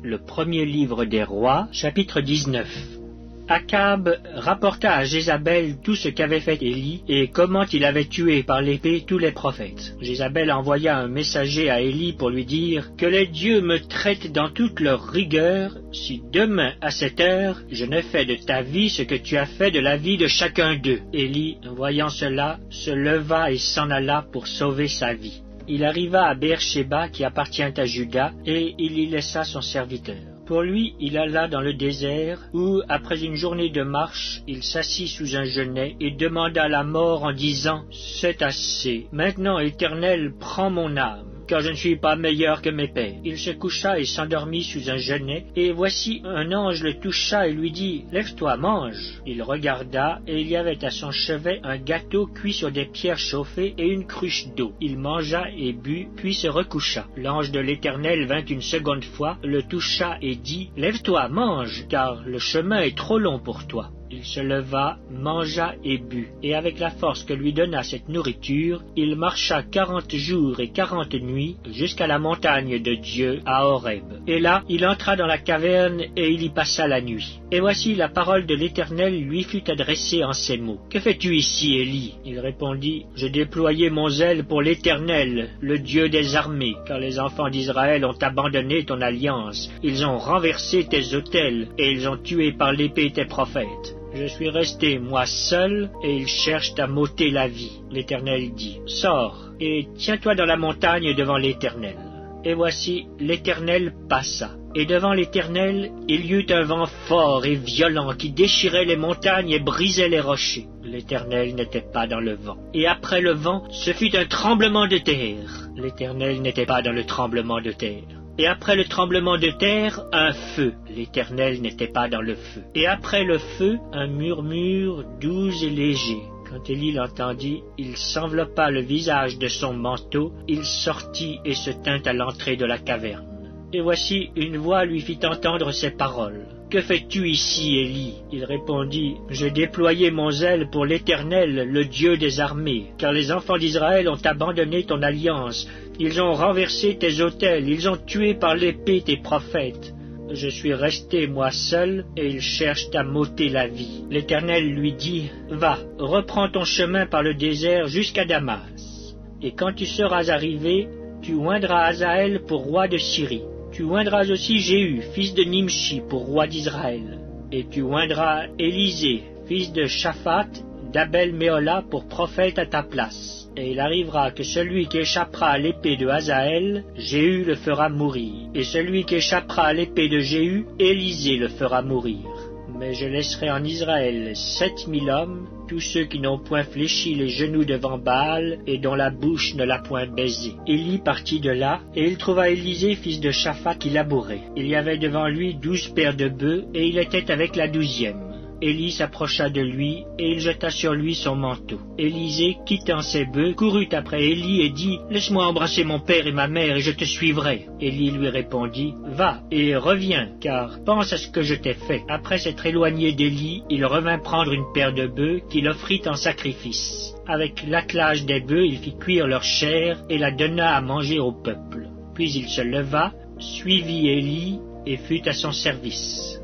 Le premier livre des rois, chapitre 19. Akab rapporta à Jézabel tout ce qu'avait fait Élie et comment il avait tué par l'épée tous les prophètes. Jézabel envoya un messager à Élie pour lui dire « Que les dieux me traitent dans toute leur rigueur, si demain à cette heure je ne fais de ta vie ce que tu as fait de la vie de chacun d'eux. » Élie, voyant cela, se leva et s'en alla pour sauver sa vie. Il arriva à Beer-Shéba qui appartient à Juda, et il y laissa son serviteur. Pour lui, il alla dans le désert, où, après une journée de marche, il s'assit sous un genêt et demanda la mort en disant « C'est assez. Maintenant, Éternel, prends mon âme, car je ne suis pas meilleur que mes pères. » Il se coucha et s'endormit sous un genêt, et voici un ange le toucha et lui dit « Lève-toi, mange. » Il regarda, et il y avait à son chevet un gâteau cuit sur des pierres chauffées et une cruche d'eau. Il mangea et but, puis se recoucha. L'ange de l'Éternel vint une seconde fois, le toucha et dit « Lève-toi, mange, car le chemin est trop long pour toi. » Il se leva, mangea et but, et avec la force que lui donna cette nourriture, il marcha 40 jours et 40 nuits jusqu'à la montagne de Dieu à Horeb. Et là, il entra dans la caverne et il y passa la nuit. Et voici la parole de l'Éternel lui fut adressée en ces mots. « Que fais-tu ici, Élie » Il répondit « Je déployais mon zèle pour l'Éternel, le Dieu des armées, car les enfants d'Israël ont abandonné ton alliance. Ils ont renversé tes autels et ils ont tué par l'épée tes prophètes. Je suis resté, moi seul, et ils cherchent à m'ôter la vie. » L'Éternel dit, « Sors, et tiens-toi dans la montagne devant l'Éternel. » Et voici, l'Éternel passa. Et devant l'Éternel, il y eut un vent fort et violent qui déchirait les montagnes et brisait les rochers. L'Éternel n'était pas dans le vent. Et après le vent, ce fut un tremblement de terre. L'Éternel n'était pas dans le tremblement de terre. Et après le tremblement de terre, un feu. L'Éternel n'était pas dans le feu. Et après le feu, un murmure doux et léger. Quand Élie l'entendit, il s'enveloppa le visage de son manteau, il sortit et se tint à l'entrée de la caverne. Et voici, une voix lui fit entendre ces paroles. « Que fais-tu ici, Élie » Il répondit, « Je déployais mon zèle pour l'Éternel, le Dieu des armées, car les enfants d'Israël ont abandonné ton alliance. Ils ont renversé tes autels, ils ont tué par l'épée tes prophètes. Je suis resté moi seul, et ils cherchent à m'ôter la vie. » L'Éternel lui dit, « Va, reprends ton chemin par le désert jusqu'à Damas. Et quand tu seras arrivé, tu oindras Hazaël pour roi de Syrie. Tu oindras aussi Jéhu, fils de Nimshi, pour roi d'Israël. Et tu oindras Élisée, fils de Shaphat, d'Abel-Méhola, pour prophète à ta place. Et il arrivera que celui qui échappera à l'épée de Hazaël, Jéhu le fera mourir. Et celui qui échappera à l'épée de Jéhu, Élisée le fera mourir. Mais je laisserai en Israël 7000 hommes, tous ceux qui n'ont point fléchi les genoux devant Baal et dont la bouche ne l'a point baisé. » Élie partit de là, et il trouva Élisée, fils de Shaphat, qui labourait. Il y avait devant lui 12 paires de bœufs, et il était avec la 12e. Élie s'approcha de lui, et il jeta sur lui son manteau. Élisée, quittant ses bœufs, courut après Élie et dit « Laisse-moi embrasser mon père et ma mère, et je te suivrai. » Élie lui répondit « Va, et reviens, car pense à ce que je t'ai fait. » Après s'être éloigné d'Élie, il revint prendre une paire de bœufs qu'il offrit en sacrifice. Avec l'attelage des bœufs, il fit cuire leur chair, et la donna à manger au peuple. Puis il se leva, suivit Élie, et fut à son service.